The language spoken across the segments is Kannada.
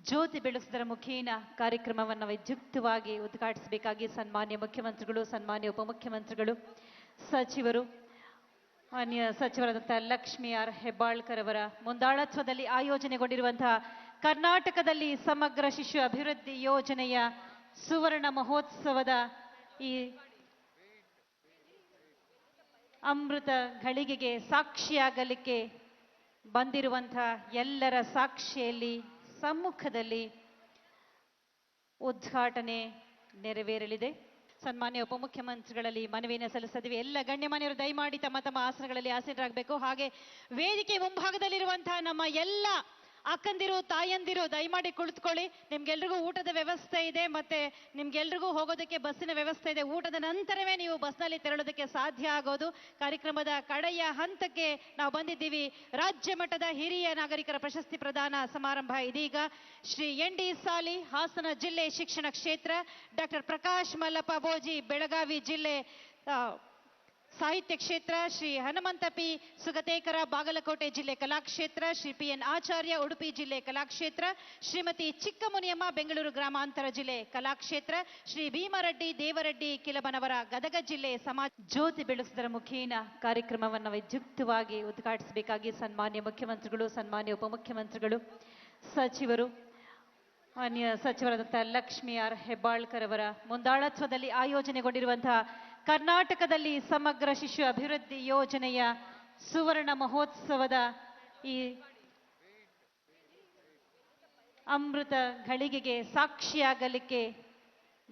ಜ್ಯೋತಿ ಬೆಳೆಸುವುದರ ಮುಖೇನ ಕಾರ್ಯಕ್ರಮವನ್ನು ವಿದ್ಯುಕ್ತವಾಗಿ ಉದ್ಘಾಟಿಸಬೇಕಾಗಿ ಸನ್ಮಾನ್ಯ ಮುಖ್ಯಮಂತ್ರಿಗಳು, ಸನ್ಮಾನ್ಯ ಉಪಮುಖ್ಯಮಂತ್ರಿಗಳು, ಸಚಿವರು, ಮಾನ್ಯ ಸಚಿವರಾದಂತಹ ಲಕ್ಷ್ಮೀ ಆರ್ ಹೆಬ್ಬಾಳ್ಕರ್ ಅವರ ಮುಂದಾಳತ್ವದಲ್ಲಿ ಆಯೋಜನೆಗೊಂಡಿರುವಂತಹ ಕರ್ನಾಟಕದಲ್ಲಿ ಸಮಗ್ರ ಶಿಶು ಅಭಿವೃದ್ಧಿ ಯೋಜನೆಯ ಸುವರ್ಣ ಮಹೋತ್ಸವದ ಈ ಅಮೃತ ಘಳಿಗೆಗೆ ಸಾಕ್ಷಿಯಾಗಲಿಕ್ಕೆ ಬಂದಿರುವಂತಹ ಎಲ್ಲರ ಸಾಕ್ಷಿಯಲ್ಲಿ ಸಮ್ಮುಖದಲ್ಲಿ ಉದ್ಘಾಟನೆ ನೆರವೇರಲಿದೆ. ಸನ್ಮಾನ್ಯ ಉಪಮುಖ್ಯಮಂತ್ರಿಗಳಲ್ಲಿ ಮನವಿಯನ್ನು ಸಲ್ಲಿಸಿದ್ವಿ. ಎಲ್ಲ ಗಣ್ಯಮಾನ್ಯರು ದಯಮಾಡಿ ತಮ್ಮ ತಮ್ಮ ಆಸನಗಳಲ್ಲಿ ಆಸೀನರಾಗಬೇಕು. ಹಾಗೆ ವೇದಿಕೆ ಮುಂಭಾಗದಲ್ಲಿರುವಂತಹ ನಮ್ಮ ಎಲ್ಲ ಅಕ್ಕಂದಿರು, ತಾಯಂದಿರು ದಯಮಾಡಿ ಕುಳಿತುಕೊಳ್ಳಿ. ನಿಮ್ಗೆಲ್ರಿಗೂ ಊಟದ ವ್ಯವಸ್ಥೆ ಇದೆ, ಮತ್ತೆ ನಿಮ್ಗೆಲ್ರಿಗೂ ಹೋಗೋದಕ್ಕೆ ಬಸ್ಸಿನ ವ್ಯವಸ್ಥೆ ಇದೆ. ಊಟದ ನಂತರವೇ ನೀವು ಬಸ್ನಲ್ಲಿ ತೆರಳೋದಕ್ಕೆ ಸಾಧ್ಯ ಆಗೋದು. ಕಾರ್ಯಕ್ರಮದ ಕಡೆಯ ಹಂತಕ್ಕೆ ನಾವು ಬಂದಿದ್ದೀವಿ. ರಾಜ್ಯ ಮಟ್ಟದ ಹಿರಿಯ ನಾಗರಿಕರ ಪ್ರಶಸ್ತಿ ಪ್ರದಾನ ಸಮಾರಂಭ ಇದೀಗ. ಶ್ರೀ ಎನ್ ಡಿ ಸಾಲಿ ಹಾಸನ ಜಿಲ್ಲೆ ಶಿಕ್ಷಣ ಕ್ಷೇತ್ರ, ಡಾಕ್ಟರ್ ಪ್ರಕಾಶ್ ಮಲ್ಲಪ್ಪ ಬೋಜಿ ಬೆಳಗಾವಿ ಜಿಲ್ಲೆ ಸಾಹಿತ್ಯ ಕ್ಷೇತ್ರ, ಶ್ರೀ ಹನುಮಂತ ಪಿ ಸುಗತೇಕರ ಬಾಗಲಕೋಟೆ ಜಿಲ್ಲೆ ಕಲಾಕ್ಷೇತ್ರ, ಶ್ರೀ ಪಿ ಎನ್ ಆಚಾರ್ಯ ಉಡುಪಿ ಜಿಲ್ಲೆ ಕಲಾಕ್ಷೇತ್ರ, ಶ್ರೀಮತಿ ಚಿಕ್ಕಮುನಿಯಮ್ಮ ಬೆಂಗಳೂರು ಗ್ರಾಮಾಂತರ ಜಿಲ್ಲೆ ಕಲಾಕ್ಷೇತ್ರ, ಶ್ರೀ ಭೀಮರೆಡ್ಡಿ ದೇವರೆಡ್ಡಿ ಕಿಲಬನವರ ಗದಗ ಜಿಲ್ಲೆ ಸಮಾಜ ಜ್ಯೋತಿ ಬೆಳೆಸುವುದರ ಮುಖೇನ ಕಾರ್ಯಕ್ರಮವನ್ನು ವಿದ್ಯುಕ್ತವಾಗಿ ಉದ್ಘಾಟಿಸಬೇಕಾಗಿ ಸನ್ಮಾನ್ಯ ಮುಖ್ಯಮಂತ್ರಿಗಳು, ಸನ್ಮಾನ್ಯ ಉಪಮುಖ್ಯಮಂತ್ರಿಗಳು, ಸಚಿವರು, ಮಾನ್ಯ ಸಚಿವರಾದಂತಹ ಲಕ್ಷ್ಮೀ ಆರ್ ಹೆಬ್ಬಾಳ್ಕರ್ ಅವರ ಮುಂದಾಳತ್ವದಲ್ಲಿ ಆಯೋಜನೆಗೊಂಡಿರುವಂತಹ ಕರ್ನಾಟಕದಲ್ಲಿ ಸಮಗ್ರ ಶಿಶು ಅಭಿವೃದ್ಧಿ ಯೋಜನೆಯ ಸುವರ್ಣ ಮಹೋತ್ಸವದ ಈ ಅಮೃತ ಘಳಿಗೆಗೆ ಸಾಕ್ಷಿಯಾಗಲಿಕ್ಕೆ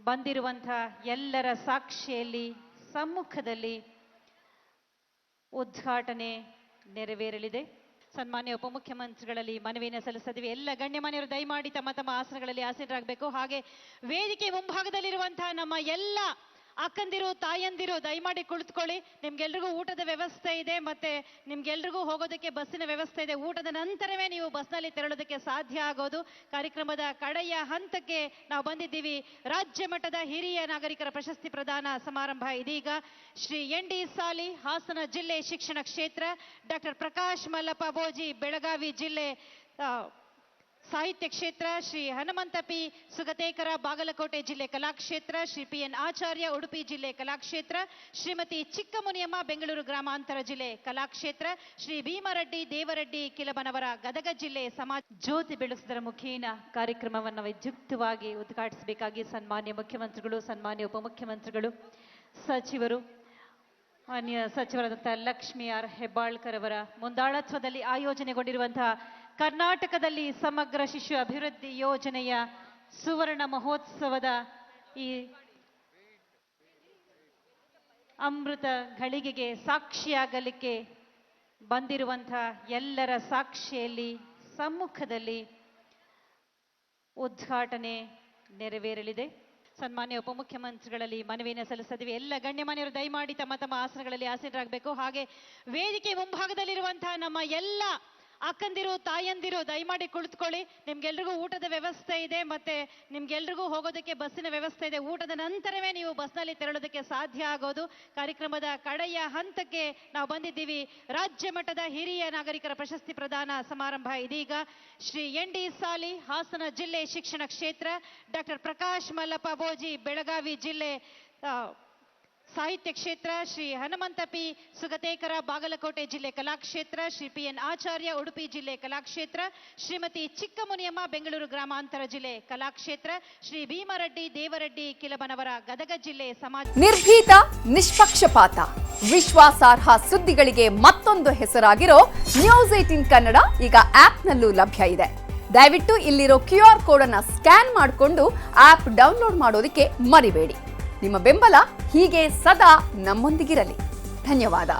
ಬಂದಿರುವಂತಹ ಎಲ್ಲರ ಸಾಕ್ಷಿಯಲ್ಲಿ ಸಮ್ಮುಖದಲ್ಲಿ ಉದ್ಘಾಟನೆ ನೆರವೇರಲಿದೆ. ಸನ್ಮಾನ್ಯ ಉಪಮುಖ್ಯಮಂತ್ರಿಗಳಲ್ಲಿ ಮನವಿಯನ್ನು ಸಲ್ಲಿಸಿದ್ವಿ. ಎಲ್ಲ ಗಣ್ಯಮಾನ್ಯರು ದಯಮಾಡಿ ತಮ್ಮ ತಮ್ಮ ಆಸನಗಳಲ್ಲಿ ಆಸೀನರಾಗಬೇಕು. ಹಾಗೆ ವೇದಿಕೆ ಮುಂಭಾಗದಲ್ಲಿರುವಂತಹ ನಮ್ಮ ಎಲ್ಲ ಅಕ್ಕಂದಿರು, ತಾಯಂದಿರು ದಯಮಾಡಿ ಕುಳಿತುಕೊಳ್ಳಿ. ನಿಮ್ಗೆಲ್ರಿಗೂ ಊಟದ ವ್ಯವಸ್ಥೆ ಇದೆ, ಮತ್ತೆ ನಿಮ್ಗೆಲ್ರಿಗೂ ಹೋಗೋದಕ್ಕೆ ಬಸ್ಸಿನ ವ್ಯವಸ್ಥೆ ಇದೆ. ಊಟದ ನಂತರವೇ ನೀವು ಬಸ್ನಲ್ಲಿ ತೆರಳೋದಕ್ಕೆ ಸಾಧ್ಯ ಆಗೋದು. ಕಾರ್ಯಕ್ರಮದ ಕಡೆಯ ಹಂತಕ್ಕೆ ನಾವು ಬಂದಿದ್ದೀವಿ. ರಾಜ್ಯ ಮಟ್ಟದ ಹಿರಿಯ ನಾಗರಿಕರ ಪ್ರಶಸ್ತಿ ಪ್ರದಾನ ಸಮಾರಂಭ ಇದೀಗ. ಶ್ರೀ ಎನ್ ಡಿ ಸಾಲಿ ಹಾಸನ ಜಿಲ್ಲೆ ಶಿಕ್ಷಣ ಕ್ಷೇತ್ರ, ಡಾಕ್ಟರ್ ಪ್ರಕಾಶ್ ಮಲ್ಲಪ್ಪ ಬೋಜಿ ಬೆಳಗಾವಿ ಜಿಲ್ಲೆ ಸಾಹಿತ್ಯ ಕ್ಷೇತ್ರ, ಶ್ರೀ ಹನುಮಂತ ಪಿ ಸುಗತೇಕರ ಬಾಗಲಕೋಟೆ ಜಿಲ್ಲೆ ಕಲಾಕ್ಷೇತ್ರ, ಶ್ರೀ ಪಿ ಎನ್ ಆಚಾರ್ಯ ಉಡುಪಿ ಜಿಲ್ಲೆ ಕಲಾಕ್ಷೇತ್ರ, ಶ್ರೀಮತಿ ಚಿಕ್ಕಮುನಿಯಮ್ಮ ಬೆಂಗಳೂರು ಗ್ರಾಮಾಂತರ ಜಿಲ್ಲೆ ಕಲಾಕ್ಷೇತ್ರ, ಶ್ರೀ ಭೀಮರೆಡ್ಡಿ ದೇವರೆಡ್ಡಿ ಕಿಲಬನವರ ಗದಗ ಜಿಲ್ಲೆ ಸಮಾಜ ಜ್ಯೋತಿ ಬೆಳೆಸುವುದರ ಮುಖೇನ ಕಾರ್ಯಕ್ರಮವನ್ನು ವಿದ್ಯುಕ್ತವಾಗಿ ಉದ್ಘಾಟಿಸಬೇಕಾಗಿ ಸನ್ಮಾನ್ಯ ಮುಖ್ಯಮಂತ್ರಿಗಳು, ಸನ್ಮಾನ್ಯ ಉಪಮುಖ್ಯಮಂತ್ರಿಗಳು, ಸಚಿವರು, ಮಾನ್ಯ ಸಚಿವರಾದಂತಹ ಲಕ್ಷ್ಮೀ ಆರ್ ಹೆಬ್ಬಾಳ್ಕರ್ ಅವರ ಮುಂದಾಳತ್ವದಲ್ಲಿ ಆಯೋಜನೆಗೊಂಡಿರುವಂತಹ ಕರ್ನಾಟಕದಲ್ಲಿ ಸಮಗ್ರ ಶಿಶು ಅಭಿವೃದ್ಧಿ ಯೋಜನೆಯ ಸುವರ್ಣ ಮಹೋತ್ಸವದ ಈ ಅಮೃತ ಘಳಿಗೆಗೆ ಸಾಕ್ಷಿಯಾಗಲಿಕ್ಕೆ ಬಂದಿರುವಂತಹ ಎಲ್ಲರ ಸಾಕ್ಷಿಯಲ್ಲಿ ಸಮ್ಮುಖದಲ್ಲಿ ಉದ್ಘಾಟನೆ ನೆರವೇರಲಿದೆ. ಸನ್ಮಾನ್ಯ ಉಪಮುಖ್ಯಮಂತ್ರಿಗಳಲ್ಲಿ ಮನವಿಯನ್ನು ಸಲ್ಲಿಸಿದ್ವಿ. ಎಲ್ಲ ಗಣ್ಯಮಾನ್ಯರು ದಯಮಾಡಿ ತಮ್ಮ ತಮ್ಮ ಆಸನಗಳಲ್ಲಿ ಆಸೀನರಾಗಬೇಕು. ಹಾಗೆ ವೇದಿಕೆ ಮುಂಭಾಗದಲ್ಲಿರುವಂತಹ ನಮ್ಮ ಎಲ್ಲ ಅಕ್ಕಂದಿರು, ತಾಯಂದಿರು ದಯಮಾಡಿ ಕುಳಿತುಕೊಳ್ಳಿ. ನಿಮ್ಗೆಲ್ರಿಗೂ ಊಟದ ವ್ಯವಸ್ಥೆ ಇದೆ, ಮತ್ತೆ ನಿಮ್ಗೆಲ್ರಿಗೂ ಹೋಗೋದಕ್ಕೆ ಬಸ್ಸಿನ ವ್ಯವಸ್ಥೆ ಇದೆ. ಊಟದ ನಂತರವೇ ನೀವು ಬಸ್ನಲ್ಲಿ ತೆರಳೋದಕ್ಕೆ ಸಾಧ್ಯ ಆಗೋದು. ಕಾರ್ಯಕ್ರಮದ ಕಡೆಯ ಹಂತಕ್ಕೆ ನಾವು ಬಂದಿದ್ದೀವಿ. ರಾಜ್ಯ ಮಟ್ಟದ ಹಿರಿಯ ನಾಗರಿಕರ ಪ್ರಶಸ್ತಿ ಪ್ರದಾನ ಸಮಾರಂಭ ಇದೀಗ. ಶ್ರೀ ಎನ್ ಡಿ ಸಾಲಿ ಹಾಸನ ಜಿಲ್ಲೆ ಶಿಕ್ಷಣ ಕ್ಷೇತ್ರ, ಡಾಕ್ಟರ್ ಪ್ರಕಾಶ್ ಮಲ್ಲಪ್ಪ ಬೋಜಿ ಬೆಳಗಾವಿ ಜಿಲ್ಲೆ ಸಾಹಿತ್ಯ ಕ್ಷೇತ್ರ, ಶ್ರೀ ಹನುಮಂತ ಪಿ ಸುಗತೇಕರ ಬಾಗಲಕೋಟೆ ಜಿಲ್ಲೆ ಕಲಾಕ್ಷೇತ್ರ, ಶ್ರೀ ಪಿ ಎನ್ ಆಚಾರ್ಯ ಉಡುಪಿ ಜಿಲ್ಲೆ ಕಲಾಕ್ಷೇತ್ರ, ಶ್ರೀಮತಿ ಚಿಕ್ಕಮುನಿಯಮ್ಮ ಬೆಂಗಳೂರು ಗ್ರಾಮಾಂತರ ಜಿಲ್ಲೆ ಕಲಾಕ್ಷೇತ್ರ, ಶ್ರೀ ಭೀಮರೆಡ್ಡಿ ದೇವರೆಡ್ಡಿ ಕಿಲಬನವರ ಗದಗ ಜಿಲ್ಲೆ ಸಮಾಜ ನಿರ್ಭೀತ, ನಿಷ್ಪಕ್ಷಪಾತ, ವಿಶ್ವಾಸಾರ್ಹ ಸುದ್ದಿಗಳಿಗೆ ಮತ್ತೊಂದು ಹೆಸರಾಗಿರೋ ನ್ಯೂಸ್ 18 ಕನ್ನಡ ಈಗ ಆಪ್ನಲ್ಲೂ ಲಭ್ಯ ಇದೆ. ದಯವಿಟ್ಟು ಇಲ್ಲಿರೋ QR ಕೋಡ್ ಅನ್ನು ಸ್ಕ್ಯಾನ್ ಮಾಡಿಕೊಂಡು ಆಪ್ ಡೌನ್ಲೋಡ್ ಮಾಡೋದಕ್ಕೆ ಮರಿಬೇಡಿ. ನಿಮ್ಮ ಬೆಂಬಲ ಹೀಗೆ ಸದಾ ನಮ್ಮೊಂದಿಗಿರಲಿ. ಧನ್ಯವಾದ.